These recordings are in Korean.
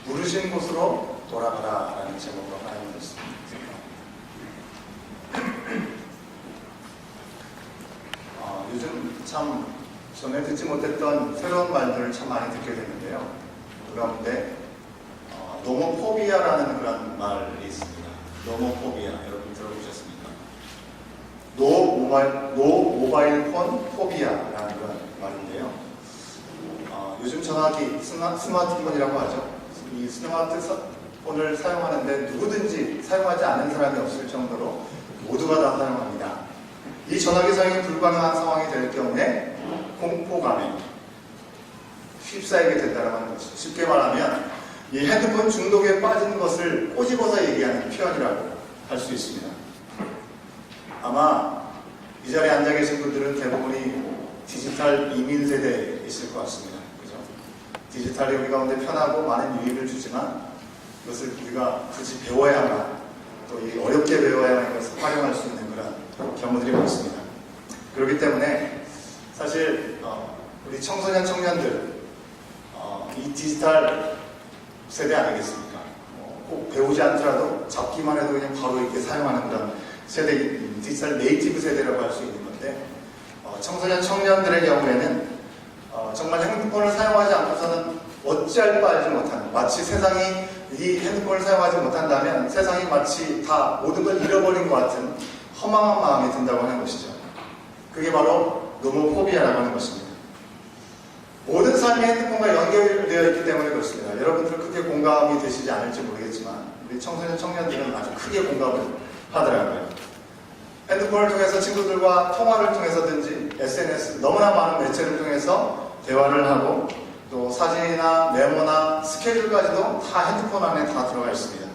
부르신 곳으로 돌아가라 라는 제목으로 하나님을 했습니다. 요즘 참 전에 듣지 못했던 새로운 말들을 참 많이 듣게 됐는데요. 그 가운데 노모포비아라는 그런 말이 있습니다. 노모포비아 여러분 들어보셨습니까? 노모바일 폰 포비아라는 그런 말인데요. 요즘 전화기 스마트폰이라고 하죠. 이 스마트폰을 사용하는데 누구든지 사용하지 않는 사람이 없을 정도로 모두가 다 사용합니다. 이 전화기 사용이 불가능한 상황이 될 경우에 공포감에 휩싸이게 된다고 하는 것이죠. 쉽게 말하면 이 핸드폰 중독에 빠진 것을 꼬집어서 얘기하는 표현이라고 할 수 있습니다. 아마 이 자리에 앉아 계신 분들은 대부분이 디지털 이민 세대에 있을 것 같습니다. 그죠? 디지털이 우리 가운데 편하고 많은 유익을 주지만 이것을 우리가 굳이 배워야만 또 이 어렵게 배워야만 이것을 활용할 수 있는 그런 경우들이 많습니다. 그렇기 때문에 사실 우리 청소년 청년들 이 디지털 세대 아니겠습니까? 꼭 배우지 않더라도 잡기만 해도 그냥 바로 이렇게 사용하는 그런 세대, 디지털 네이티브 세대라고 할 수 있는 건데 청소년 청년들의 경우에는 정말 핸드폰을 사용하지 않고서는 어찌할 바 알지 못하는, 마치 세상이 이 핸드폰을 사용하지 못한다면 세상이 마치 다 모든 걸 잃어버린 것 같은 허망한 마음이 든다고 하는 것이죠. 그게 바로 노모포비아라고 하는 것입니다. 모든 삶이 핸드폰과 연결되어 있기 때문에 그렇습니다. 여러분들은 크게 공감이 되시지 않을지 모르겠지만 우리 청소년 청년들은 아주 크게 공감을 하더라고요. 핸드폰을 통해서 친구들과 통화를 통해서든지 SNS, 너무나 많은 매체를 통해서 대화를 하고 또 사진이나 메모나 스케줄까지도 다 핸드폰 안에 다 들어가 있습니다.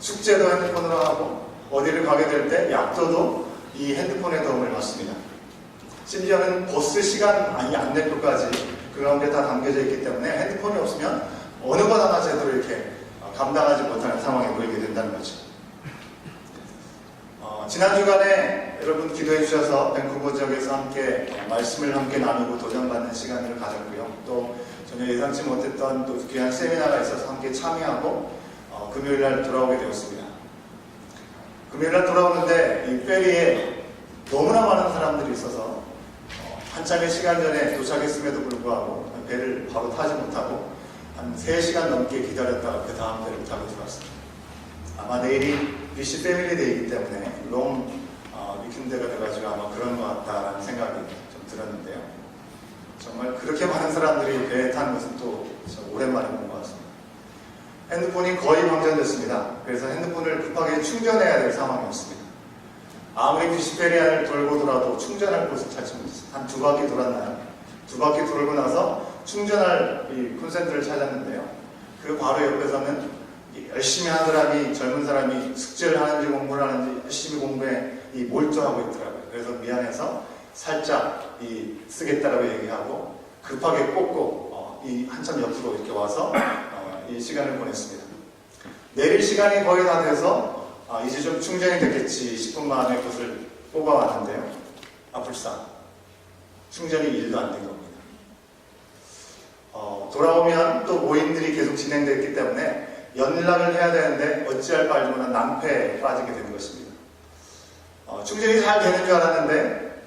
숙제도 핸드폰으로 하고 어디를 가게 될 때 약도도 이 핸드폰의 도움을 받습니다. 심지어는 버스 시간 안내표까지 그 가운데 다 담겨져 있기 때문에 핸드폰이 없으면 어느 것 하나 제대로 이렇게 감당하지 못하는 상황에 놓이게 된다는 거죠. 지난 주간에 여러분 기도해 주셔서 밴쿠버 지역에서 함께 말씀을 함께 나누고 도전받는 시간을 가졌고요. 또 전혀 예상치 못했던 또 귀한 세미나가 있어서 함께 참여하고 금요일날 돌아오게 되었습니다. 금요일날 돌아오는데 이 페리에 너무나 많은 사람들이 있어서 한참의 시간 전에 도착했음에도 불구하고 배를 바로 타지 못하고 한 3시간 넘게 기다렸다가 그 다음 배를 타고 들어왔습니다. 아마 내일이 BC 패밀리 데이이기 때문에 롱 위켄드가 돼가지고 아마 그런 것 같다라는 생각이 좀 들었는데요. 정말 그렇게 많은 사람들이 배에 타는 것은 또 오랜만에 본 것 같습니다. 핸드폰이 거의 방전됐습니다. 그래서 핸드폰을 급하게 충전해야 될 상황이었습니다. 아무리 비시페리안을 돌고 돌아도 충전할 곳을 찾지 못했어요. 한 2바퀴 돌았나요? 2바퀴 돌고 나서 충전할 이 콘센트를 찾았는데요. 그 바로 옆에서는 열심히 하는 사람이, 젊은 사람이 숙제를 하는지 공부를 하는지 열심히 공부에 몰두하고 있더라고요. 그래서 미안해서 살짝 쓰겠다라고 얘기하고 급하게 꽂고 한참 옆으로 이렇게 와서 이 시간을 보냈습니다. 내릴 시간이 거의 다 돼서 이제 좀 충전이 됐겠지 싶은 마음에 그것을 뽑아왔는데요. 불상 충전이 1도 안 된 겁니다. 돌아오면 또 모임들이 계속 진행됐기 때문에 연락을 해야 되는데 어찌할 바 알지 못한 낭패에 빠지게 되는 것입니다. 충전이 잘 되는 줄 알았는데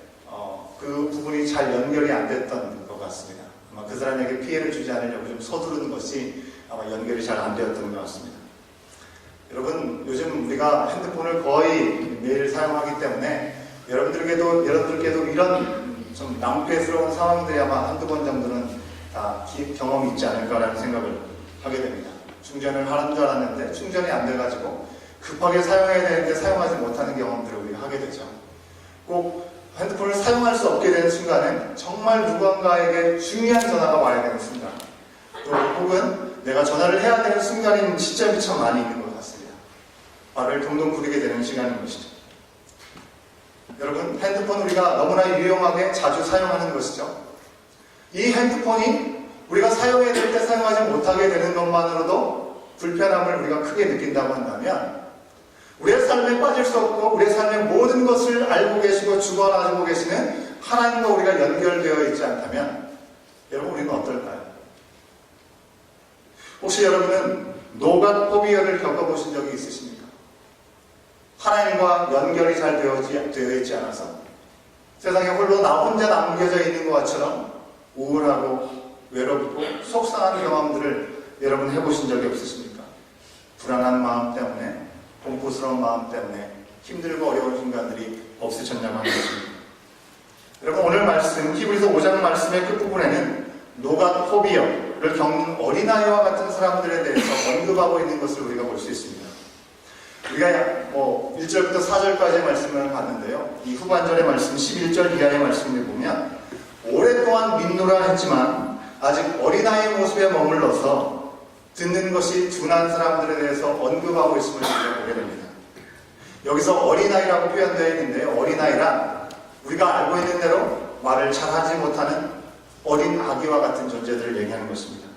그 부분이 잘 연결이 안 됐던 것 같습니다. 아마 그 사람에게 피해를 주지 않으려고 좀 서두르는 것이 아마 연결이 잘 안 되었던 것 같습니다. 여러분, 요즘 우리가 핸드폰을 거의 매일 사용하기 때문에 여러분들께도 이런 좀 낭패스러운 상황들이 아마 한두 번 정도는 다 경험이 있지 않을까라는 생각을 하게 됩니다. 충전을 하는 줄 알았는데 충전이 안 돼가지고 급하게 사용해야 되는데 사용하지 못하는 경험들을 우리가 하게 되죠. 꼭 핸드폰을 사용할 수 없게 되는 순간은 정말 누군가에게 중요한 전화가 와야 되는 순간, 또 혹은 내가 전화를 해야 되는 순간인 시점이 참 많이 있는 것 같습니다. 발을 동동 구르게 되는 시간인 것이죠. 여러분, 핸드폰 우리가 너무나 유용하게 자주 사용하는 것이죠. 이 핸드폰이 우리가 사용해야 될 때 사용하지 못하게 되는 것만으로도 불편함을 우리가 크게 느낀다고 한다면 우리의 삶에 빠질 수 없고 우리의 삶의 모든 것을 알고 계시고 주관하고 계시는 하나님과 우리가 연결되어 있지 않다면 여러분 우리는 어떨까요? 혹시 여러분은 노가포비아를 겪어보신 적이 있으십니까? 하나님과 연결이 잘 되어 있지 않아서 세상에 홀로 나 혼자 남겨져 있는 것처럼 우울하고 외롭고 속상한 경험들을 여러분 해보신 적이 없으십니까? 불안한 마음 때문에, 공포스러운 마음 때문에 힘들고 어려운 순간들이 없으셨냐고 하는 것입니다. 여러분, 오늘 말씀, 히브리서 5장 말씀의 끝부분에는 노가포비아를 겪는 어린아이와 같은 사람들에 대해서 언급하고 있는 것을 우리가 볼 수 있습니다. 우리가 1절부터 4절까지의 말씀을 봤는데요. 이 후반절의 말씀, 11절 이하의 말씀을 보면 오랫동안 민노라 했지만 아직 어린아이의 모습에 머물러서 듣는 것이 둔한 사람들에 대해서 언급하고 있음을 우리가 보게 됩니다. 여기서 어린아이라고 표현되어 있는데, 어린아이란 우리가 알고 있는 대로 말을 잘하지 못하는 어린 아기와 같은 존재들을 얘기하는 것입니다.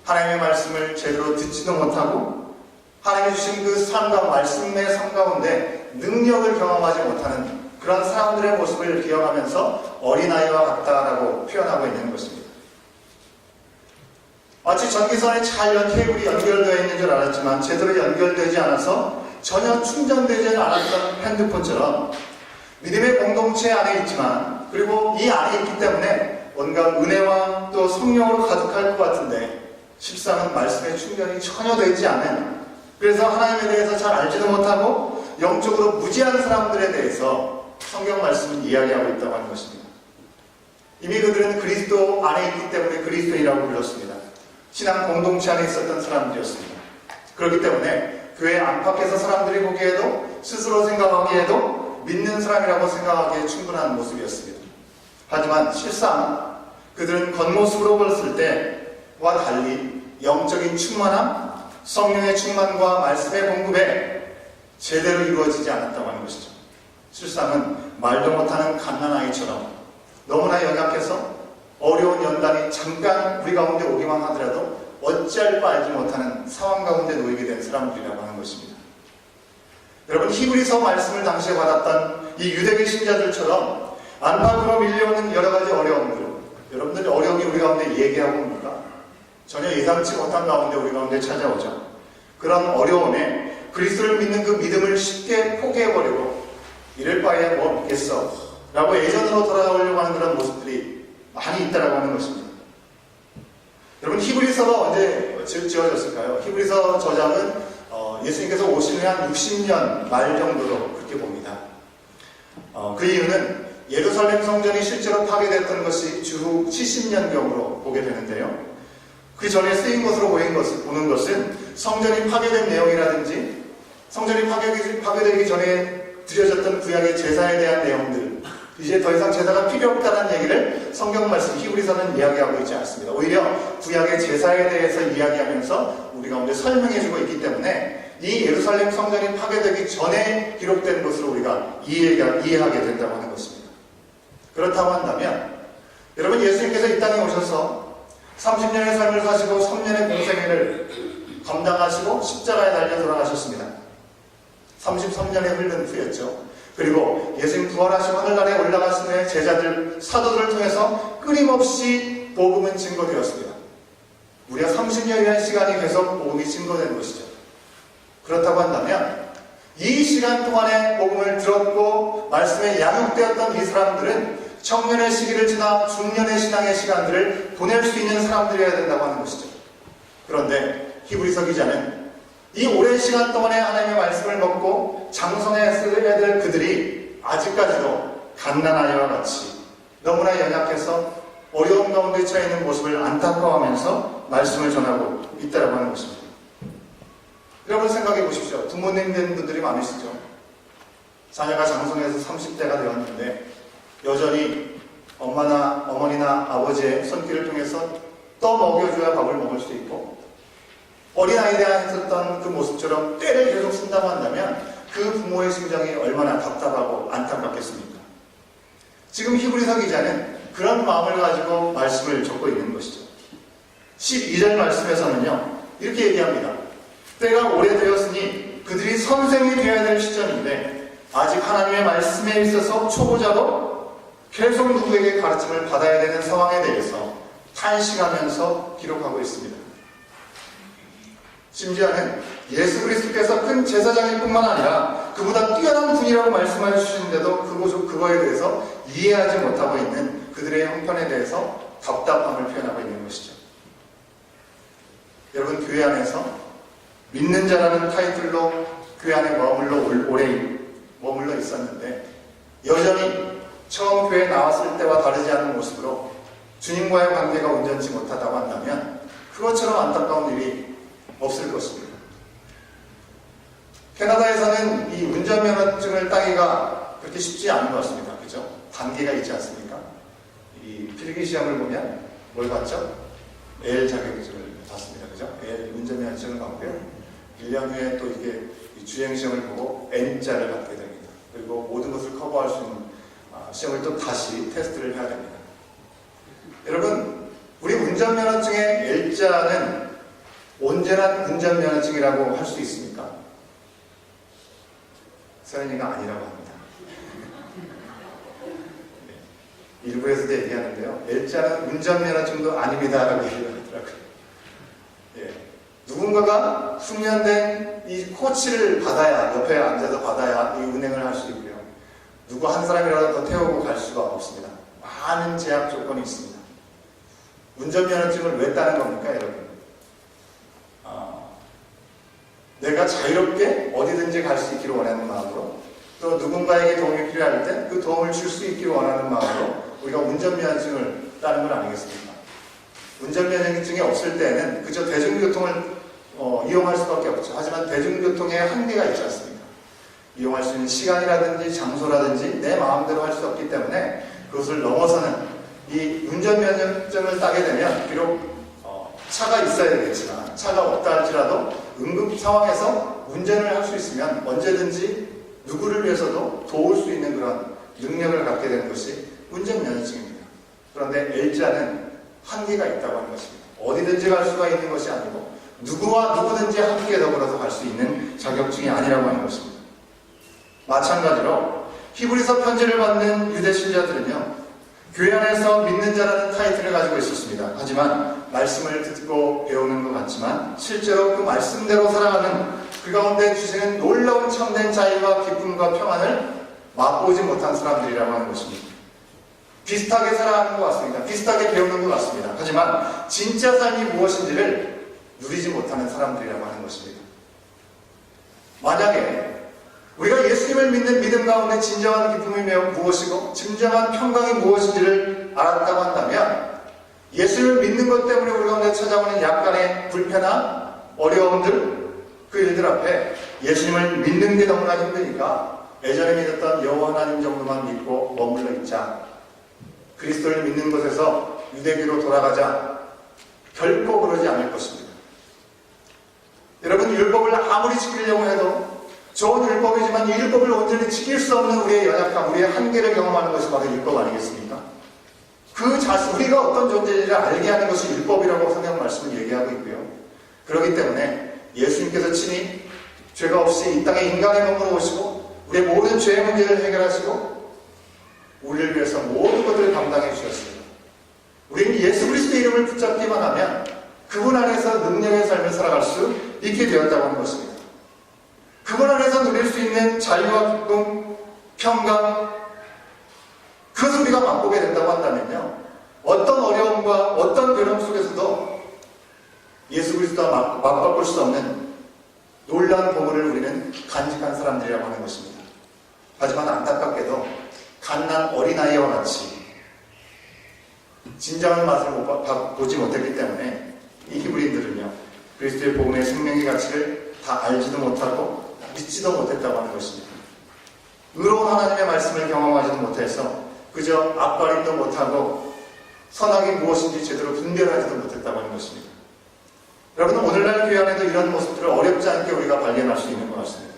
하나님의 말씀을 제대로 듣지도 못하고 하나님이 주신 그 삶과 말씀의 삶 가운데 능력을 경험하지 못하는 그런 사람들의 모습을 기억하면서 어린아이와 같다라고 표현하고 있는 것입니다. 마치 전기선에 잘 케이블이 연결되어 있는 줄 알았지만 제대로 연결되지 않아서 전혀 충전되지 않았던 핸드폰처럼 믿음의 공동체 안에 있지만, 그리고 이 안에 있기 때문에 뭔가 은혜와 또 성령으로 가득할 것 같은데 실상은 말씀의 충전이 전혀 되지 않은, 그래서 하나님에 대해서 잘 알지도 못하고 영적으로 무지한 사람들에 대해서 성경 말씀은 이야기하고 있다고 하는 것입니다. 이미 그들은 그리스도 안에 있기 때문에 그리스도인이라고 불렀습니다. 신앙 공동체 안에 있었던 사람들이었습니다. 그렇기 때문에 교회 안팎에서 사람들이 보기에도, 스스로 생각하기에도 믿는 사람이라고 생각하기에 충분한 모습이었습니다. 하지만 실상 그들은 겉모습으로 봤을 때와 달리 영적인 충만함, 성령의 충만과 말씀의 공급에 제대로 이루어지지 않았다고 하는 것이죠. 실상은 말도 못하는 갓난아이처럼 너무나 연약해서 어려운 연단이 잠깐 우리 가운데 오기만 하더라도 어찌할 바 알지 못하는 상황 가운데 놓이게 된 사람들이라고 하는 것입니다. 여러분, 히브리서 말씀을 당시에 받았던 이 유대계 신자들처럼 안팎으로 밀려오는 여러 가지 어려움들, 여러분들이 어려움이 우리 가운데 얘기하고 옵니까? 전혀 예상치 못한 가운데 우리 가운데 찾아오죠. 그런 어려움에 그리스도를 믿는 그 믿음을 쉽게 포기해버리고 이럴 바에야 뭐 믿겠어 라고 예전으로 돌아오려고 하는 그런 모습들이 많이 있다고 하는 것입니다. 여러분, 히브리서가 언제 지어졌을까요? 히브리서 저작은 예수님께서 오신 후에 한 60년 말 정도로 그렇게 봅니다. 그 이유는 예루살렘 성전이 실제로 파괴됐던 것이 주후 70년경으로 보게 되는데요. 그 전에 쓰인 것으로 보는 것은 성전이 파괴된 내용이라든지 성전이 파괴되기 전에 드려졌던 구약의 제사에 대한 내용들, 이제 더 이상 제사가 필요 없다는 얘기를 성경 말씀 히브리서는 이야기하고 있지 않습니다. 오히려 구약의 제사에 대해서 이야기하면서 우리 가운데 설명해주고 있기 때문에 이 예루살렘 성전이 파괴되기 전에 기록된 것으로 우리가 이해하게 된다고 하는 것입니다. 그렇다고 한다면 여러분, 예수님께서 이 땅에 오셔서 30년의 삶을 사시고 3년의 공생애를 감당하시고 십자가에 달려 돌아가셨습니다. 33년에 흐른 후였죠. 그리고 예수님 부활하시고 하늘나라에 올라가신 후에 제자들, 사도들을 통해서 끊임없이 복음은 증거되었습니다. 무려 30년이라는 시간이 계속 복음이 증거된 것이죠. 그렇다고 한다면 이 시간 동안에 복음을 들었고 말씀에 양육되었던 이 사람들은 청년의 시기를 지나 중년의 신앙의 시간들을 보낼 수 있는 사람들이어야 된다고 하는 것이죠. 그런데 히브리서 기자는 이 오랜 시간 동안에 하나님의 말씀을 먹고 장성했어야 될 그들이 아직까지도 갓난아이와 같이 너무나 연약해서 어려운 가운데 처해 있는 모습을 안타까워하면서 말씀을 전하고 있다고 하는 것입니다. 여러분, 생각해 보십시오. 부모님 된 분들이 많으시죠. 자녀가 장성해서 30대가 되었는데 여전히 어머니나 아버지의 손길을 통해서 떠먹여줘야 밥을 먹을 수 있고, 어린아이에 있었던 그 모습처럼 때를 계속 쓴다고 한다면 그 부모의 심정이 얼마나 답답하고 안타깝겠습니까? 지금 히브리서 기자는 그런 마음을 가지고 말씀을 적고 있는 것이죠. 12절 말씀에서는요, 이렇게 얘기합니다. 때가 오래되었으니 그들이 선생이 되어야 될 시점인데 아직 하나님의 말씀에 있어서 초보자로 계속 누구에게 가르침을 받아야 되는 상황에 대해서 탄식하면서 기록하고 있습니다. 심지어는 예수 그리스도께서 큰 제사장일 뿐만 아니라 그보다 뛰어난 분이라고 말씀해 주시는데도 그거에 대해서 이해하지 못하고 있는 그들의 형편에 대해서 답답함을 표현하고 있는 것이죠. 여러분, 교회 안에서 믿는 자라는 타이틀로 교회 안에 오래 머물러 있었는데 여전히 처음 교회에 나왔을 때와 다르지 않은 모습으로 주님과의 관계가 온전치 못하다고 한다면 그것처럼 안타까운 일이 없을 것입니다. 캐나다에서는 이 운전면허증을 따기가 그렇게 쉽지 않은 것 같습니다. 그죠? 단계가 있지 않습니까? 이 필기 시험을 보면 뭘 봤죠? L 자격증을 봤습니다. 그죠? L 운전면허증을 받고요. 1년 후에 또 이게 주행시험을 보고 N자를 받게 됩니다. 그리고 모든 것을 커버할 수 있는 시험을 또 다시 테스트를 해야 됩니다. 여러분, 우리 운전면허증의 L자는 온전한 운전면허증이라고 할 수 있습니까? 서연이가 아니라고 합니다. 네. 일부에서도 얘기하는데요. L자는 운전면허증도 아닙니다라고 얘기를 하더라고요. 예. 누군가가 숙련된 이 코치를 받아야, 옆에 앉아서 받아야 이 운행을 할 수 있고요. 누구 한 사람이라도 더 태우고 갈 수가 없습니다. 많은 제약 조건이 있습니다. 운전면허증을 왜 따는 겁니까, 여러분? 내가 자유롭게 어디든지 갈 수 있기를 원하는 마음으로, 또 누군가에게 도움이 필요할 때 그 도움을 줄 수 있기를 원하는 마음으로 우리가 운전면허증을 따는 건 아니겠습니까? 운전면허증이 없을 때는 그저 대중교통을 이용할 수밖에 없죠. 하지만 대중교통에 한계가 있지 않습니까? 이용할 수 있는 시간이라든지 장소라든지 내 마음대로 할 수 없기 때문에 그것을 넘어서는 이 운전면허증을 따게 되면 비록 차가 있어야 되겠지만 차가 없다 할지라도 응급 상황에서 운전을 할 수 있으면 언제든지 누구를 위해서도 도울 수 있는 그런 능력을 갖게 되는 것이 운전면허증입니다. 그런데 L자는 한계가 있다고 하는 것입니다. 어디든지 갈 수가 있는 것이 아니고 누구와 누구든지 함께 더불어서 갈 수 있는 자격증이 아니라고 하는 것입니다. 마찬가지로 히브리서 편지를 받는 유대 신자들은요, 교회 안에서 믿는 자라는 타이틀을 가지고 있었습니다. 하지만 말씀을 듣고 배우는 것 같지만 실제로 그 말씀대로 살아가는 그 가운데 주시는 놀라운 참된 자유와 기쁨과 평안을 맛보지 못한 사람들이라고 하는 것입니다. 비슷하게 살아가는 것 같습니다. 비슷하게 배우는 것 같습니다. 하지만 진짜 삶이 무엇인지를 누리지 못하는 사람들이라고 하는 것입니다. 만약에 우리가 예수님을 믿는 믿음 가운데 진정한 기쁨이 무엇이고 진정한 평강이 무엇인지를 알았다고 한다면 예수님을 믿는 것 때문에 우리 가운데 찾아오는 약간의 불편함, 어려움들, 그 일들 앞에 예수님을 믿는 게 너무나 힘드니까 예전에 믿었던 여호와 하나님 정도만 믿고 머물러 있자, 그리스도를 믿는 것에서 유대교로 돌아가자, 결코 그러지 않을 것입니다. 여러분, 율법을 아무리 지키려고 해도 좋은 율법이지만 이 율법을 온전히 지킬 수 없는 우리의 연약함, 우리의 한계를 경험하는 것이 바로 율법 아니겠습니까? 그 자신, 우리가 어떤 존재인지를 알게 하는 것이 율법이라고 성경 말씀을 얘기하고 있고요. 그렇기 때문에 예수님께서 친히 죄가 없이 이 땅에 인간의 몸으로 오시고 우리의 모든 죄의 문제를 해결하시고 우리를 위해서 모든 것들을 감당해 주셨습니다. 우리는 예수 그리스도의 이름을 붙잡기만 하면 그분 안에서 능력의 삶을 살아갈 수 있게 되었다고 하는 것입니다. 그분 안에서 누릴 수 있는 자유와 기쁨, 평강, 그것을 우리가 맛보게 된다고 한다면요, 어떤 어려움과 어떤 괴로움 속에서도 예수 그리스도와 맞바꿀 수 없는 놀라운 보물을 우리는 간직한 사람들이라고 하는 것입니다. 하지만 안타깝게도 갓난 어린아이와 같이 진정한 맛을 보지 못했기 때문에 이 히브리인들은요, 그리스도의 복음의 생명의 가치를 다 알지도 못하고 믿지도 못했다고 하는 것입니다. 의로운 하나님의 말씀을 경험하지도 못해서 그저 앞가림도 못하고 선악이 무엇인지 제대로 분별하지도 못했다고 하는 것입니다. 여러분, 오늘날 교회 안에도 이런 모습들을 어렵지 않게 우리가 발견할 수 있는 것 같습니다.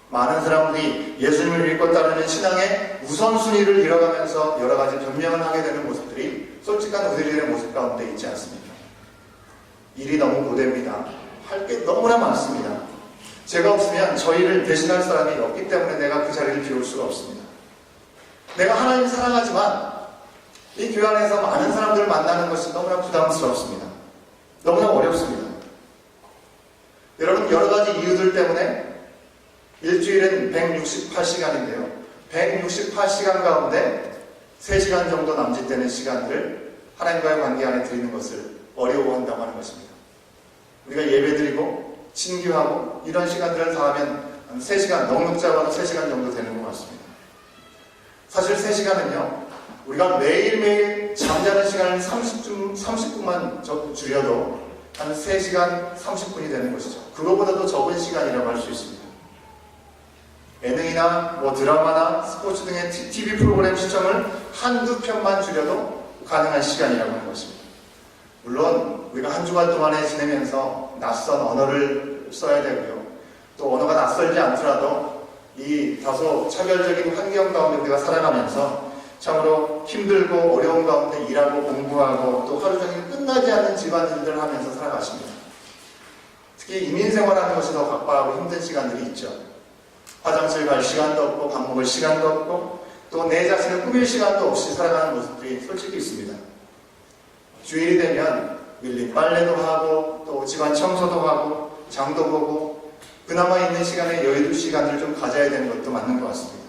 많은 사람들이 예수님을 믿고 따르는 신앙의 우선순위를 잃어가면서 여러 가지 변명을 하게 되는 모습들이 솔직한 우리들의 모습 가운데 있지 않습니까? 일이 너무 고됩니다. 할 게 너무나 많습니다. 제가 없으면 저희를 대신할 사람이 없기 때문에 내가 그 자리를 비울 수가 없습니다. 내가 하나님 사랑하지만 이 교회 안에서 많은 사람들을 만나는 것이 너무나 부담스럽습니다. 너무나 어렵습니다. 여러 가지 이유들 때문에 일주일은 168시간인데요. 168시간 가운데 3시간 정도 남짓되는 시간들을 하나님과의 관계 안에 드리는 것을 어려워한다고 하는 것입니다. 우리가 예배드리고 친교하고 이런 시간들을 다 하면 한 3시간, 넉넉 잡아도 3시간 정도 되는 것 같습니다. 사실 3시간은요, 우리가 매일매일 잠자는 시간을 30분만 줄여도 한 3시간 30분이 되는 것이죠. 그거보다도 적은 시간이라고 할 수 있습니다. 예능이나 드라마나 스포츠 등의 TV 프로그램 시청을 한두 편만 줄여도 가능한 시간이라고 하는 것입니다. 물론 우리가 한 주간 동안에 지내면서 낯선 언어를 써야 되고요. 또 언어가 낯설지 않더라도 이 다소 차별적인 환경 가운데 우리가 살아가면서 참으로 힘들고 어려운 가운데 일하고 공부하고 또 하루 종일 끝나지 않는 집안일들을 하면서 살아가십니다. 특히 이민생활하는 것이 더 바빠하고 힘든 시간들이 있죠. 화장실 갈 시간도 없고 밥 먹을 시간도 없고 또 내 자신을 꾸밀 시간도 없이 살아가는 모습들이 솔직히 있습니다. 주일이 되면 밀린 빨래도 하고 또 집안 청소도 하고 장도 보고 그나마 있는 시간에 여유 시간을 좀 가져야 되는 것도 맞는 것 같습니다.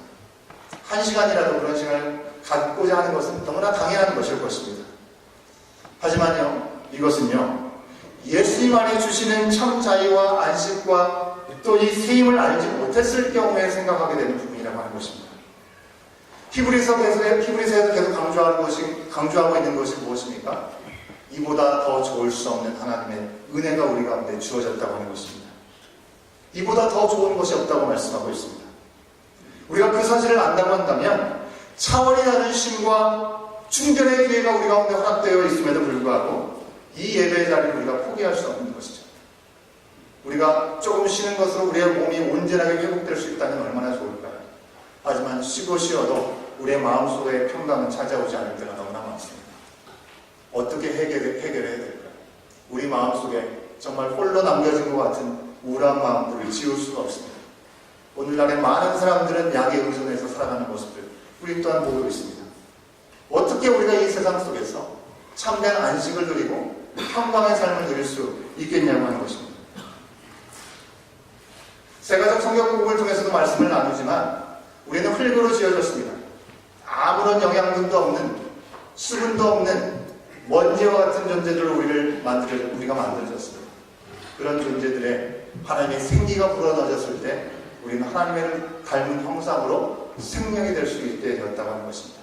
한 시간이라도 그런 시간을 갖고자 하는 것은 너무나 당연한 것일 것입니다. 하지만요, 이것은요, 예수님 안에 주시는 참 자유와 안식과 또 이 새 힘을 알지 못했을 경우에 생각하게 되는 부분이라고 하는 것입니다. 히브리서에도 계속 강조하고 있는 것이 무엇입니까? 이보다 더 좋을 수 없는 하나님의 은혜가 우리 가운데 주어졌다고 하는 것입니다. 이보다 더 좋은 것이 없다고 말씀하고 있습니다. 우리가 그 사실을 안다고 한다면 차원이 다른 쉼과 충전의 기회가 우리 가운데 허락되어 있음에도 불구하고 이 예배의 자리를 우리가 포기할 수 없는 것이죠. 우리가 조금 쉬는 것으로 우리의 몸이 온전하게 회복될 수 있다면 얼마나 좋을까요? 하지만 쉬고 쉬어도 우리의 마음속에 평강은 찾아오지 않을 때가 너무나 많습니다. 어떻게 해결해야 될까요? 우리 마음속에 정말 홀로 남겨진 것 같은 우울한 마음들을 지울 수가 없습니다. 오늘날의 많은 사람들은 약에 의존해서 살아가는 모습을 우리 또한 보고 있습니다. 어떻게 우리가 이 세상 속에서 참된 안식을 누리고 평강의 삶을 누릴 수 있겠냐고 하는 것입니다. 세가족 성경 공부를 통해서도 말씀을 나누지만 우리는 흙으로 지어졌습니다. 아무런 영양분도 없는, 수분도 없는 먼지와 같은 존재들을 우리가 만들어졌습니다. 그런 존재들의 하나님의 생기가 불어넣어졌을 때 우리는 하나님을 닮은 형상으로 생명이 될 수 있게 되었다고 하는 것입니다.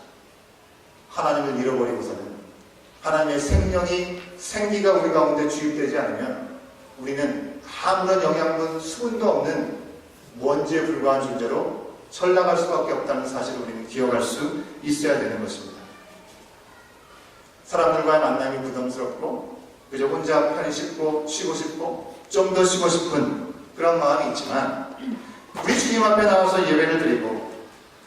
하나님을 잃어버리고서는 하나님의 생기가 우리 가운데 주입되지 않으면 우리는 아무런 영양분, 수분도 없는 먼지에 불과한 존재로 전락할 수밖에 없다는 사실을 우리는 기억할 수 있어야 되는 것입니다. 사람들과의 만남이 부담스럽고 그저 혼자 편히 쉬고 싶고 좀 더 쉬고 싶은 그런 마음이 있지만 우리 주님 앞에 나와서 예배를 드리고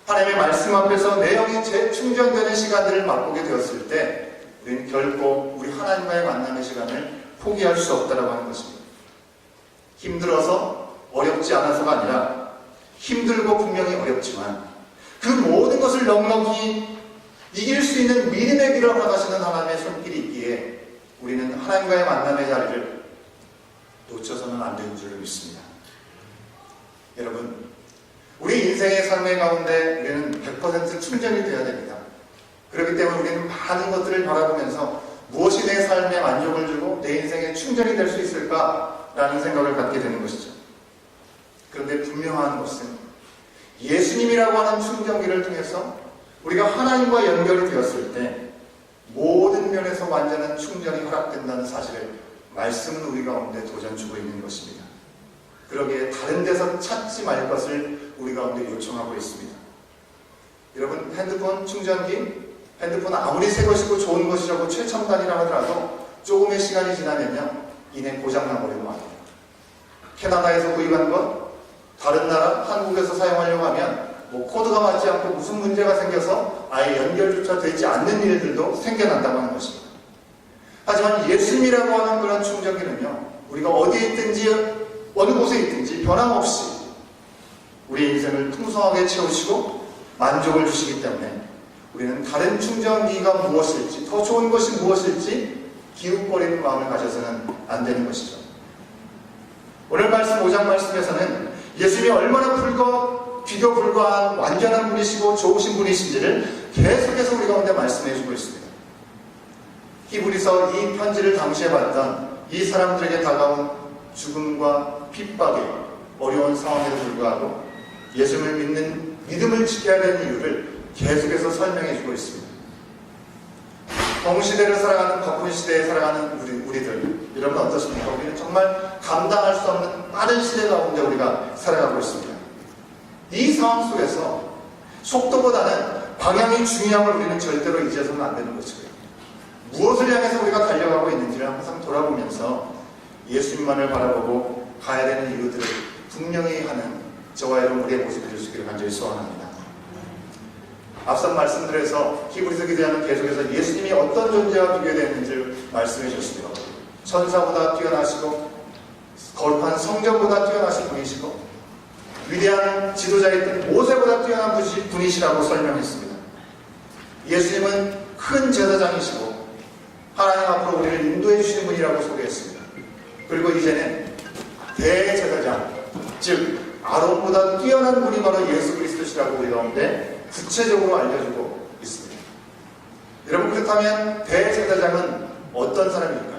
하나님의 말씀 앞에서 내 영이 재충전되는 시간들을 맛보게 되었을 때 우리는 결코 우리 하나님과의 만남의 시간을 포기할 수 없다고 하는 것입니다. 힘들어서 어렵지 않아서가 아니라 힘들고 분명히 어렵지만 그 모든 것을 넉넉히 이길 수 있는 믿음의 길을 허락하시는 하나님의 손길이 있기에 우리는 하나님과의 만남의 자리를 놓쳐서는 안 되는 줄을 믿습니다. 여러분, 우리 인생의 삶의 가운데 우리는 100% 충전이 되어야 됩니다. 그렇기 때문에 우리는 많은 것들을 바라보면서 무엇이 내 삶에 만족을 주고 내 인생에 충전이 될 수 있을까라는 생각을 갖게 되는 것이죠. 그런데 분명한 것은 예수님이라고 하는 충전기를 통해서 우리가 하나님과 연결이 되었을 때 모든 면에서 완전한 충전이 허락된다는 사실을 말씀은 우리 가운데 도전 주고 있는 것입니다. 그러기에 다른 데서 찾지 말 것을 우리 가운데 요청하고 있습니다. 여러분, 핸드폰 충전기, 핸드폰 아무리 새 것이고 좋은 것이라고 최첨단이라 하더라도 조금의 시간이 지나면요 이내 고장나버리고 말입니다. 캐나다에서 구입한 것, 다른 나라, 한국에서 사용하려고 하면 코드가 맞지 않고 무슨 문제가 생겨서 아예 연결조차 되지 않는 일들도 생겨난다고 하는 것입니다. 하지만 예수님이라고 하는 그런 충전기는요 우리가 어디에 있든지 어느 곳에 있든지 변함없이 우리 인생을 풍성하게 채우시고 만족을 주시기 때문에 우리는 다른 충전기가 무엇일지, 더 좋은 것이 무엇일지 기웃거리는 마음을 가져서는 안 되는 것이죠. 오늘 말씀 5장 말씀에서는 예수님이 얼마나 비교 불가한 완전한 분이시고 좋으신 분이신지를 계속해서 우리 가운데 말씀해 주고 있습니다. 히브리서 이 편지를 당시에 받던 이 사람들에게 다가온 죽음과 핍박의 어려운 상황에도 불구하고 예수님을 믿는 믿음을 지켜야 되는 이유를 계속해서 설명해 주고 있습니다. 동시대를 살아가는 바쁜 시대에 살아가는 우리들, 여러분 어떻습니까? 우리는 정말 감당할 수 없는 빠른 시대 가운데 우리가 살아가고 있습니다. 이 상황 속에서 속도보다는 방향이 중요함을 우리는 절대로 잊어서는 안 되는 것이고요. 무엇을 향해서 우리가 달려가고 있는지를 항상 돌아보면서 예수님만을 바라보고 가야 되는 이유들을 분명히 하는 저와 여러분 우리의 모습이 될 수 있기를 간절히 소원합니다. 앞선 말씀드려서 히브리서 기자는 계속해서 예수님이 어떤 존재와 비교되는지를 말씀해 주셨습니다. 천사보다 뛰어나시고 거룩한 성전보다 뛰어나신 분이시고 위대한 지도자였던 모세보다 뛰어난 분이시라고 설명했습니다. 예수님은 큰 제사장이시고 하나님 앞으로 우리를 인도해 주시는 분이라고 소개했습니다. 그리고 이제는 대제사장, 즉 아론보다 뛰어난 분이 바로 예수 그리스도시라고 우리 가운데 구체적으로 알려주고 있습니다. 여러분, 그렇다면 대제사장은 어떤 사람일까요?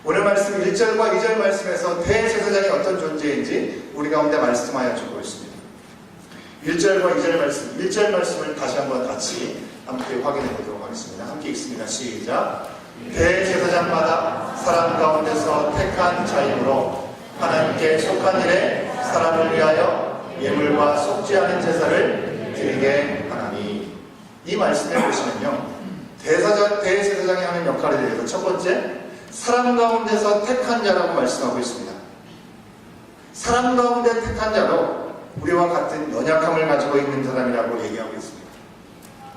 오늘 말씀 1절과 2절 말씀에서 대제사장이 어떤 존재인지 우리 가운데 말씀하여 주고 있습니다. 1절과 2절 말씀, 1절 말씀을 다시 한번 같이 함께 확인해 보도록 하겠습니다. 함께 읽습니다. 시작. 대제사장마다 사람 가운데서 택한 자이므로 하나님께 속한 일에 사람을 위하여 예물과 속지 않은 제사를 드리게 하나니. 이 말씀에 보시면요, 대제사장이 하는 역할에 대해서 첫 번째, 사람 가운데서 택한 자라고 말씀하고 있습니다. 사람 가운데 택한 자로 우리와 같은 연약함을 가지고 있는 사람이라고 얘기하고 있습니다.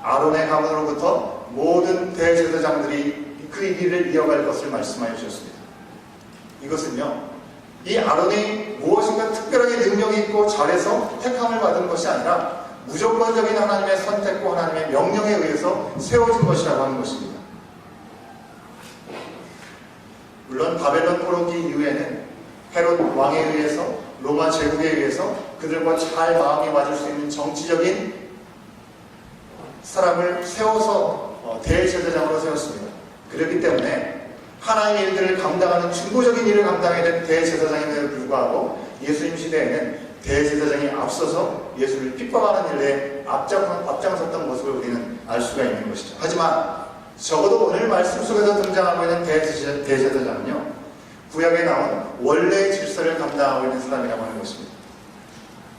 아론의 가문으로부터 모든 대제사장들이 그 길을 이어갈 것을 말씀하여 주셨습니다. 이것은요, 이 아론이 무엇인가 특별하게 능력이 있고 잘해서 택함을 받은 것이 아니라 무조건적인 하나님의 선택과 하나님의 명령에 의해서 세워진 것이라고 하는 것입니다. 물론 바벨론 포로기 이후에는 헤롯 왕에 의해서, 로마 제국에 의해서 그들과 잘 마음이 맞을 수 있는 정치적인 사람을 세워서 대제사장으로 세웠습니다. 그렇기 때문에 하나님의 일들을 감당하는 중보적인 일을 감당해야 된 대제사장임에도 불구하고 예수님 시대에는 대제사장이 앞서서 예수를 핍박하는 일에 앞장섰던 모습을 우리는 알 수가 있는 것이죠. 하지만 적어도 오늘 말씀 속에서 등장하고 있는 대제사장은요, 구약에 나온 원래의 질서를 감당하고 있는 사람이라고 하는 것입니다.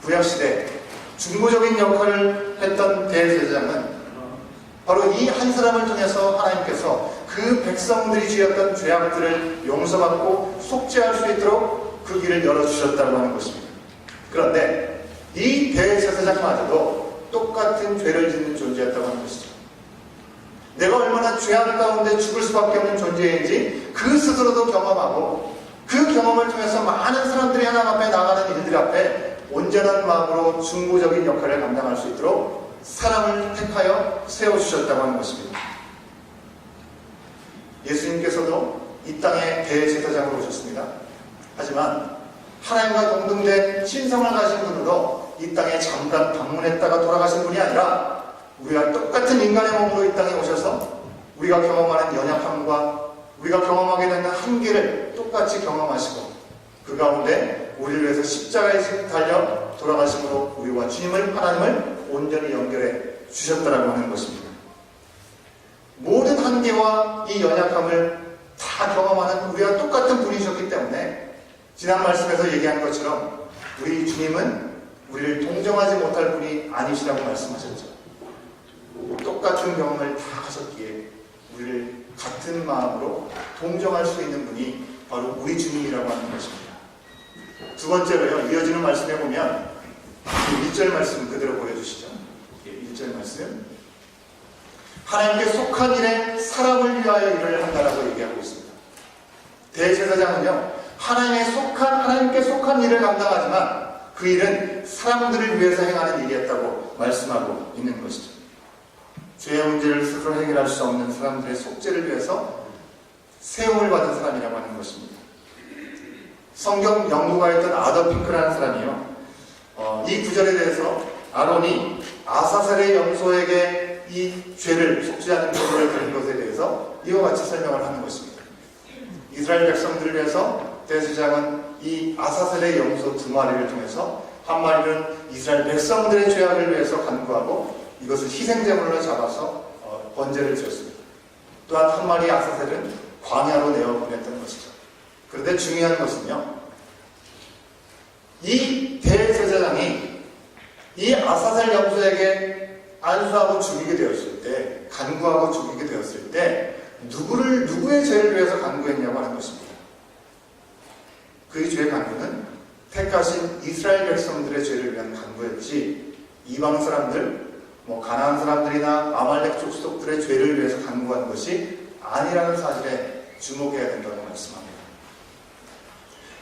구약시대 중보적인 역할을 했던 대제사장은 바로 이 한 사람을 통해서 하나님께서 그 백성들이 지었던 죄악들을 용서받고 속죄할 수 있도록 그 길을 열어주셨다고 하는 것입니다. 그런데 이 대제사장마저도 똑같은 죄를 짓는 존재였다고 하는 것이죠. 내가 얼마나 죄악 가운데 죽을 수밖에 없는 존재인지 그 스스로도 경험하고 그 경험을 통해서 많은 사람들이 하나님 앞에 나가는 일들 앞에 온전한 마음으로 중보적인 역할을 감당할 수 있도록 사람을 택하여 세워주셨다고 하는 것입니다. 예수님께서도 이 땅에 대제사장으로 오셨습니다. 하지만 하나님과 동등된 신성을 가진 분으로 이 땅에 잠깐 방문했다가 돌아가신 분이 아니라 우리가 똑같은 인간의 몸으로 이 땅에 오셔서 우리가 경험하는 연약함과 우리가 경험하게 되는 한계를 똑같이 경험하시고 그 가운데 우리를 위해서 십자가에 달려 돌아가심으로 우리와 주님을, 하나님을 온전히 연결해 주셨다라고 하는 것입니다. 모든 한계와 이 연약함을 다 경험하는 우리와 똑같은 분이셨기 때문에 지난 말씀에서 얘기한 것처럼 우리 주님은 우리를 동정하지 못할 분이 아니시라고 말씀하셨죠. 똑같은 경험을 다 하셨기에 우리를 같은 마음으로 동정할 수 있는 분이 바로 우리 주님이라고 하는 것입니다. 두 번째로요, 이어지는 말씀에 보면 1절 말씀 그대로 보여주시죠. 1절 말씀, 하나님께 속한 일에 사람을 위하여 일을 한다라고 얘기하고 있습니다. 대제사장은요, 하나님께 속한 일을 감당하지만 그 일은 사람들을 위해서 행하는 일이었다고 말씀하고 있는 것이죠. 죄의 문제를 스스로 해결할 수 없는 사람들의 속죄를 위해서 세움을 받은 사람이라고 하는 것입니다. 성경 연구가였던 아더 핑크라는 사람이요. 이 구절에 대해서 아론이 아사셀의 염소에게 이 죄를 속지 않은 죄를 드린 것에 대해서 이와 같이 설명을 하는 것입니다. 이스라엘 백성들을 위해서 대제사장은 이 아사셀의 염소 2마리를 통해서 한 마리는 이스라엘 백성들의 죄악을 위해서 간구하고 이것을 희생제물로 잡아서 번제를 드렸습니다. 또한 한 마리 아사셀은 광야로 내어보냈던 것이죠. 그런데 중요한 것은요, 이 대제사장이 이 아사셀 염소에게 안수하고 죽이게 되었을 때, 간구하고 죽이게 되었을 때 누구의 죄를 위해서 간구했냐고 하는 것입니다. 그 죄의 간구는 택하신 이스라엘 백성들의 죄를 위한 간구였지, 이방 사람들, 가나안 사람들이나 아말렉 족속들의 죄를 위해서 간구한 것이 아니라는 사실에 주목해야 된다고 말씀합니다.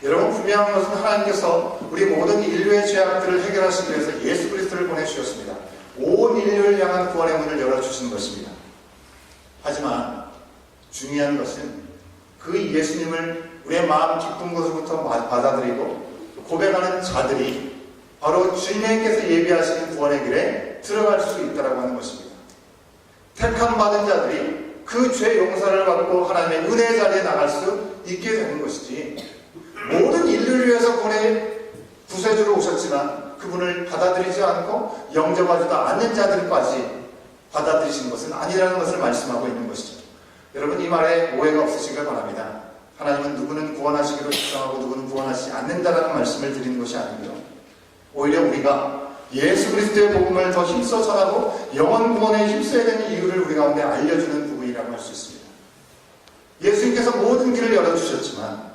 여러분, 분명한 것은 하나님께서 우리 모든 인류의 죄악들을 해결하시기 위해서 예수 그리스도를 보내주셨습니다. 온 인류를 향한 구원의 문을 열어주신 것입니다. 하지만 중요한 것은 그 예수님을 우리의 마음 깊은 곳으로부터 받아들이고 고백하는 자들이 바로 주님께서 예비하시는 구원의 길에 들어갈 수 있다고 하는 것입니다. 택함 받은 자들이 그 죄 용서를 받고 하나님의 은혜의 자리에 나갈 수 있게 되는 것이지, 모든 인류를 위해서 구원의 구세주로 오셨지만 그분을 받아들이지 않고 영접하지도 않는 자들까지 받아들이신 것은 아니라는 것을 말씀하고 있는 것이죠. 여러분, 이 말에 오해가 없으시길 바랍니다. 하나님은 누구는 구원하시기로 작정하고 누구는 구원하시지 않는다라는 말씀을 드리는 것이 아니고요, 오히려 우리가 예수 그리스도의 복음을 더 힘써 전하고 영원 구원에 힘써야 되는 이유를 우리 가운데 알려주는 부분이라고 할 수 있습니다. 예수님께서 모든 길을 열어주셨지만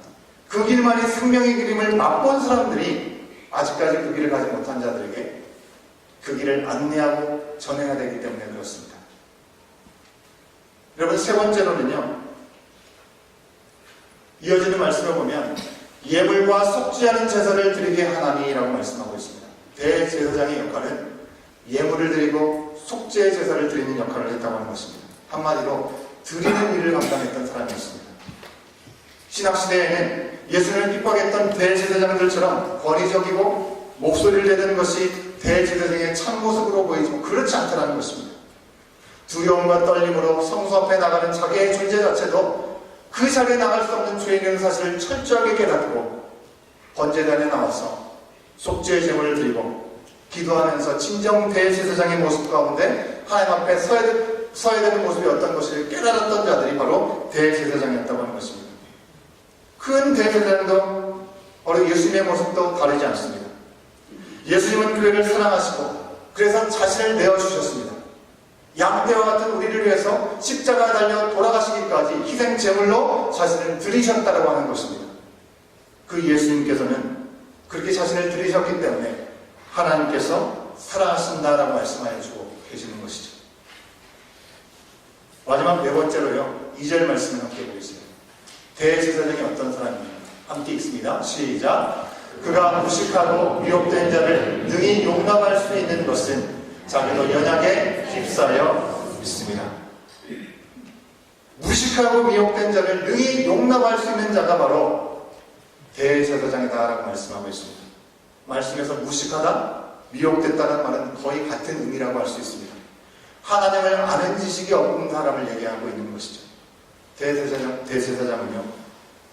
그 길만이 생명의 길임을 맛본 사람들이 아직까지 그 길을 가지 못한 자들에게 그 길을 안내하고 전해야 되기 때문에 그렇습니다. 여러분, 세 번째로는요, 이어지는 말씀을 보면 예물과 속지 않은 제사를 드리게 하나니라고 말씀하고 있습니다. 대제사장의 역할은 예물을 드리고 속죄의 제사를 드리는 역할을 했다고 하는 것입니다. 한마디로 드리는 일을 감당했던 사람이었습니다. 신학시대에는 예수님을 핍박했던 대제사장들처럼 권위적이고 목소리를 내는 것이 대제사장의 참모습으로 보이지만 그렇지 않다는 것입니다. 두려움과 떨림으로 성소 앞에 나가는 자기의 존재 자체도 그 자리에 나갈 수 없는 죄인이라는 사실을 철저하게 깨닫고 번제단에 나와서 속죄의 제물을 드리고 기도하면서 진정 대제사장의 모습 가운데 하나님 앞에 서야 되는 모습이 어떤 것을 깨달았던 자들이 바로 대제사장이었다고 하는 것입니다. 큰 대제사장도 바로 예수님의 모습도 다르지 않습니다. 예수님은 교회를 사랑하시고 그래서 자신을 내어주셨습니다. 양떼와 같은 우리를 위해서 십자가에 달려 돌아가시기까지 희생 제물로 자신을 드리셨다고 하는 것입니다. 그 예수님께서는 그렇게 자신을 드리셨기 때문에 하나님께서 사랑하신다라고 말씀하여 주고 계시는 것이죠. 마지막 네 번째로요, 2절 말씀을 함께 보겠습니다. 대제사장이 어떤 사람입니까? 함께 읽습니다. 시작. 그가 무식하고 미혹된 자를 능히 용납할 수 있는 것은 자기도 연약에 휩싸여 있습니다. 무식하고 미혹된 자를 능히 용납할 수 있는 자가 바로 대제사장이다라고 말씀하고 있습니다. 말씀에서 무식하다, 미혹됐다는 말은 거의 같은 의미라고 할 수 있습니다. 하나님을 아는 지식이 없는 사람을 얘기하고 있는 것이죠. 대제사장은요,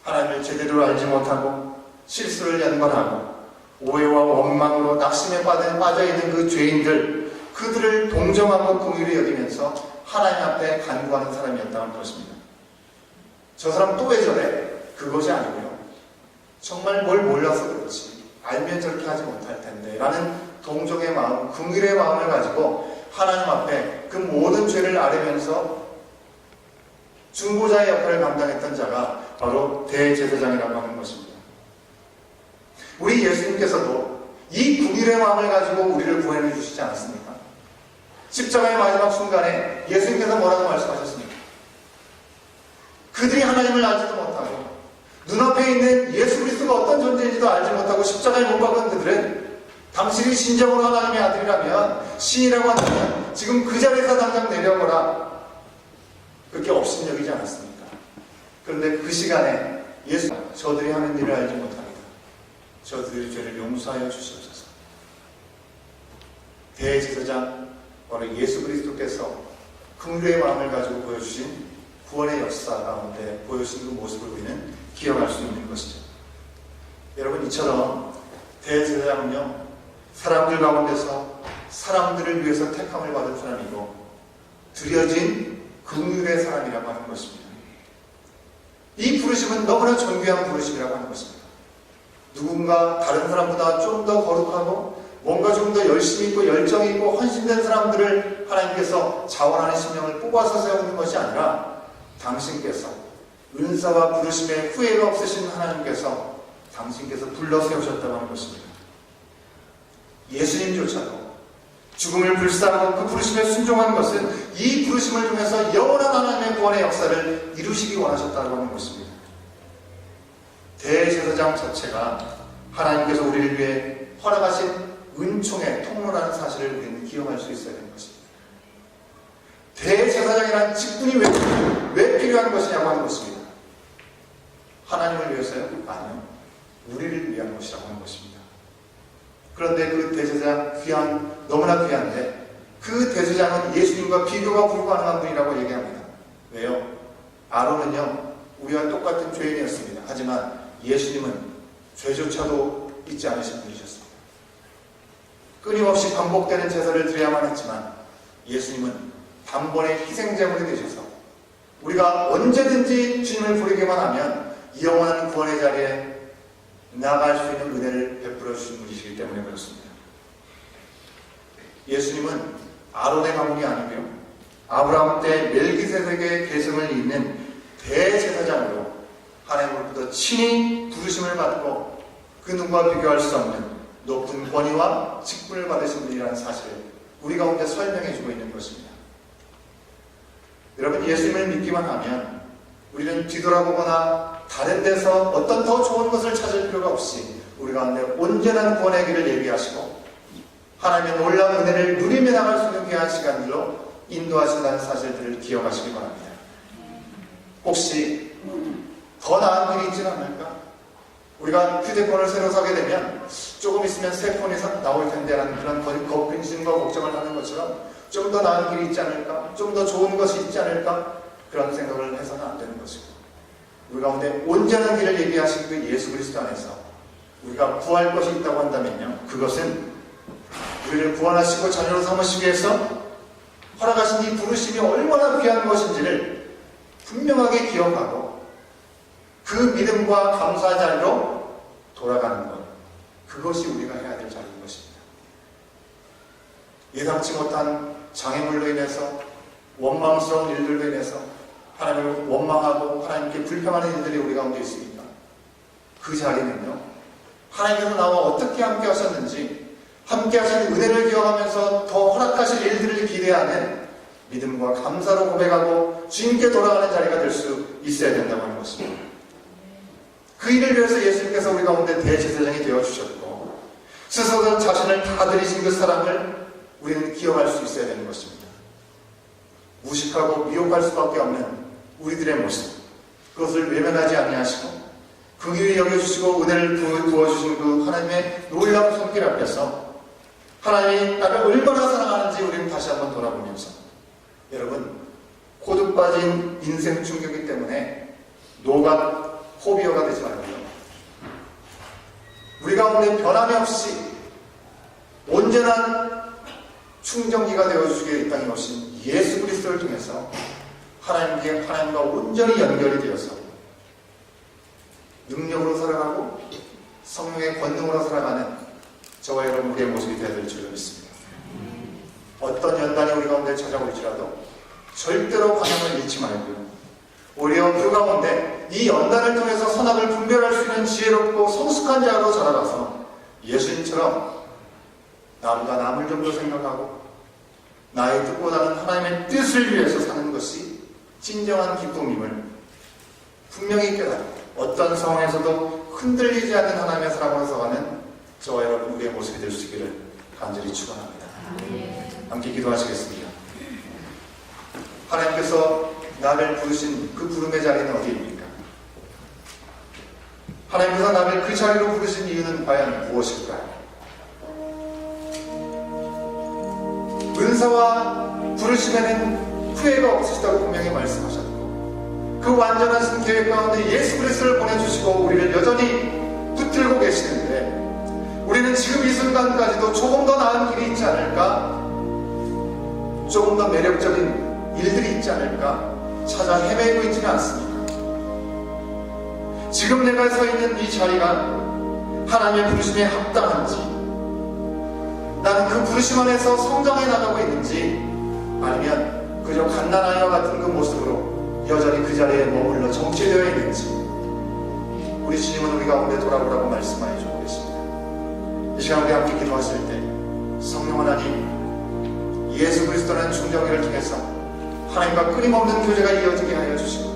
하나님을 제대로 알지 못하고 실수를 연관하고 오해와 원망으로 낙심에 빠져있는 그 죄인들, 그들을 동정하고 긍휼히 여기면서 하나님 앞에 간구하는 사람이었다는 것입니다. 저 사람 또 왜 저래? 그것이 아니고요, 정말 뭘 몰라서 그렇지, 알면 저렇게 하지 못할 텐데 라는 동정의 마음, 긍휼의 마음을 가지고 하나님 앞에 그 모든 죄를 아뢰면서 중보자의 역할을 감당했던 자가 바로 대제사장이라고 하는 것입니다. 우리 예수님께서도 이 긍휼의 마음을 가지고 우리를 구원해 주시지 않았습니까? 십자가의 마지막 순간에 예수님께서 뭐라고 말씀하셨습니까? 그들이 하나님을 알지도 못하고 눈앞에 있는 예수 그리스도가 어떤 존재인지도 알지 못하고 십자가에 못 박은 그들은 당신이 진정으로 하나님의 아들이라면, 신이라고 한다면 지금 그 자리에서 당장 내려오라, 그렇게 업신여기지 않았습니까? 그런데 그 시간에 예수, 저들이 하는 일을 알지 못합니다. 저들의 죄를 용서하여 주시옵소서. 대제사장 바로 예수 그리스도께서 긍휼의 마음을 가지고 보여주신 구원의 역사 가운데 보여주신 그 모습을 우리는 기억할 수 있는 것이죠. 여러분, 이처럼 대제사장은요, 사람들 가운데서 사람들을 위해서 택함을 받은 사람이고 드려진 긍휼의 사람이라고 하는 것입니다. 이 부르심은 너무나 존귀한 부르심이라고 하는 것입니다. 누군가 다른 사람보다 좀 더 거룩하고 뭔가 좀 더 열심히 있고 열정이 있고 헌신된 사람들을 하나님께서 자원하는 심령을 뽑아서 세우는 것이 아니라 당신께서 은사와 부르심에 후회가 없으신 하나님께서 당신께서 불러 세우셨다고 하는 것입니다. 예수님조차도 죽음을 불사하고 그 부르심에 순종한 것은 이 부르심을 통해서 영원한 하나님의 구원의 역사를 이루시기 원하셨다고 하는 것입니다. 대제사장 자체가 하나님께서 우리를 위해 허락하신 은총의 통로라는 사실을 우리는 기억할 수 있어야 되는 것입니다. 대제사장이라는 직분이 왜 필요한 것이냐고 하는 것입니다. 하나님을 위해서요? 아니요. 우리를 위한 것이라고 하는 것입니다. 그런데 그 대제사장 너무나 귀한데 그 대제사장은 예수님과 비교가 불가능한 분이라고 얘기합니다. 왜요? 아론은요, 우리와 똑같은 죄인이었습니다. 하지만 예수님은 죄조차도 잊지 않으신 분이셨습니다. 끊임없이 반복되는 제사를 드려야만 했지만 예수님은 단번에 희생제물이 되셔서 우리가 언제든지 주님을 부르기만 하면 영원한 구원의 자리에 나아갈 수 있는 은혜를 베풀어 주신 분이시기 때문에 그렇습니다. 예수님은 아론의 가문이 아니고요, 아브라함 때 멜기세덱의 계승을 잇는 대제사장으로 하나님으로부터 친히 부르심을 받고 그 누구와 비교할 수 없는 높은 권위와 직분을 받으신 분이라는 사실을 우리 가운데 설명해주고 있는 것입니다. 여러분, 예수님을 믿기만 하면 우리는 뒤돌아보거나 다른 데서 어떤 더 좋은 것을 찾을 필요가 없이 우리 가운데 온전한 구원의 길을 예비하시고 하나님의 놀라운 은혜를 누리며 나갈 수 있는 귀한 시간들로 인도하신다는 사실들을 기억하시기 바랍니다. 혹시 더 나은 길이 있지는 않을까? 우리가 휴대폰을 새로 사게 되면 조금 있으면 새 폰이 나올 텐데라는 그런 근심과 걱정을 하는 것처럼 좀 더 나은 길이 있지 않을까? 좀 더 좋은 것이 있지 않을까? 그런 생각을 해서는 안 되는 것이고, 우리 가운데 온전한 길을 얘기하신 그 예수 그리스도 안에서 우리가 구할 것이 있다고 한다면요, 그것은 우리를 구원하시고 자녀로 삼으시기 위해서 허락하신 이 부르심이 얼마나 귀한 것인지를 분명하게 기억하고 그 믿음과 감사의 자리로 돌아가는 것, 그것이 우리가 해야 될 자리인 것입니다. 예상치 못한 장애물로 인해서 원망스러운 일들로 인해서 하나님을 원망하고 하나님께 불평하는 일들이 우리 가운데 있습니다. 그 자리는요, 하나님께서 나와 어떻게 함께 하셨는지 함께 하신 은혜를 기억하면서 더 허락하실 일들을 기대하는 믿음과 감사로 고백하고 주님께 돌아가는 자리가 될 수 있어야 된다고 하는 것입니다. 그 일을 위해서 예수님께서 우리 가운데 대제사장이 되어주셨고 스스로 자신을 다 드리신 그 사랑을 우리는 기억할 수 있어야 되는 것입니다. 무식하고 미혹할 수밖에 없는 우리들의 모습, 그것을 외면하지 아니하시고 긍휼히 여겨주시고 은혜를 부어주신 그 하나님의 놀라운 손길 앞에서 하나님이 나를 얼마나 사랑하는지 우리는 다시 한번 돌아보면서, 여러분, 코드 빠진 인생 충격이기 때문에 노가 호비어가 되지 말고요, 우리 가운데 변함이 없이 온전한 충전기가 되어주시기에 이 땅에 오신 예수 그리스도를 통해서 하나님과 온전히 연결이 되어서 능력으로 살아가고 성령의 권능으로 살아가는 저와 여러분 우리의 모습이 되어야 될 줄 믿습니다. 어떤 연단이 우리 가운데 찾아올지라도 절대로 방향을 잃지 말고요, 오히려 그 가운데 이 연단을 통해서 선악을 분별할 수 있는 지혜롭고 성숙한 자로 자라가서 예수님처럼 나보다 남을 좀 더 생각하고 나의 뜻보다는 하나님의 뜻을 위해서 사는 것이 진정한 기쁨임을 분명히 깨닫고 어떤 상황에서도 흔들리지 않는 하나님의 사랑으로 서가는 저와 여러분 우리의 모습이 될 수 있기를 간절히 축원합니다. 함께 기도하시겠습니다. 하나님께서 나를 부르신 그 부름의 자리는 어디입니까? 하나님께서 나를 그 자리로 부르신 이유는 과연 무엇일까요? 은사와 부르심에는 후회가 없으시다고 분명히 말씀하셨고, 그 완전하신 계획 가운데 예수 그리스도를 보내주시고 우리를 여전히 붙들고 계시는데, 우리는 지금 이 순간까지도 조금 더 나은 길이 있지 않을까, 조금 더 매력적인 일들이 있지 않을까 찾아 헤매고 있지는 않습니까? 지금 내가 서 있는 이 자리가 하나님의 부르심에 합당한지, 나는 그 부르심 안에서 성장해 나가고 있는지, 아니면 그저 갓난아이와 같은 그 모습으로 여전히 그 자리에 머물러 정체되어 있는지, 우리 주님은 우리 가운데 돌아보라고 말씀하여 주고 계십니다. 이 시간 우리 함께 기도하실 때 성령 하나님, 예수 그리스도라는 중정기를 통해서 하나님과 끊임없는 교제가 이어지게 하여 주시고,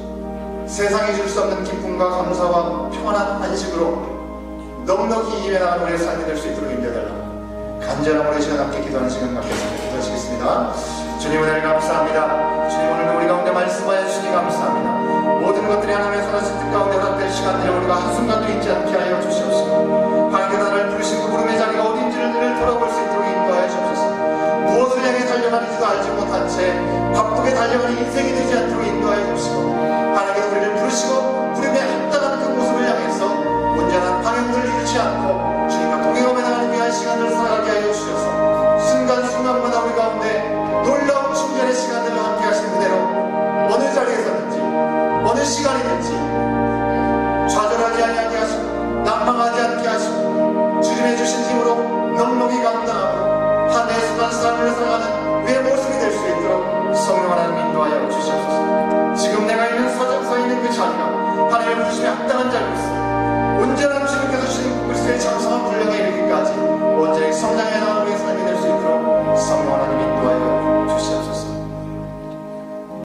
세상이 줄 수 없는 기쁨과 감사와 평안한 안식으로 넉넉히 임해 나가는 우리의 삶이 될 수 있도록 인도해달라. 간절함으로 이 시간 함께 기도하는 시간 갖겠습니다. 기도하시겠습니다. 주님 은혜를 감사합니다. 주님 오늘 우리 가운데 말씀하여 주시니 감사합니다. 모든 것들이 하나님의 선하신 뜻 가운데 될 시간들에 우리가 한순간도 잊지 않게 하여 주시옵소서. 하나님께서 나를 부르신 그 부름의 자리가 어딘지를 늘 돌아볼 수 있도록 인도하여 주옵소서. 무엇을 향해 달려가는지도 알지 못한 채 바쁘게 달려가는 인생이 되지 않도록 인도하여 주시고, 하나님께서 우리를 부르시고 부름에 합당한 그 모습을 향해서 온전한 방향들을 잃지 않고 주님과 동행하며 나가는 귀한 시간을 살아가게 하여 주셔서, 순간순간마다 우리 가운데 놀라운 충전의 시간들을 함께 하시는 그대로 어느 자리에서든지 어느 시간이든지 좌절하지 않게 하시고 난망하지 않게 하시고 주님의 주신 힘으로 넉넉히 감당하고 한 해수한 삶을 살아가는 우리의 모습이 될 수 있도록 성령 하나님 인도하여 주시옵소서. 지금 내가 있는 서 있는 그 자리가 하나님의 부르심에 합당한 자리로 있습니다. 온전한 주님께서 주신 그리스도의 장성한 분량에 이르기까지 온전히 성장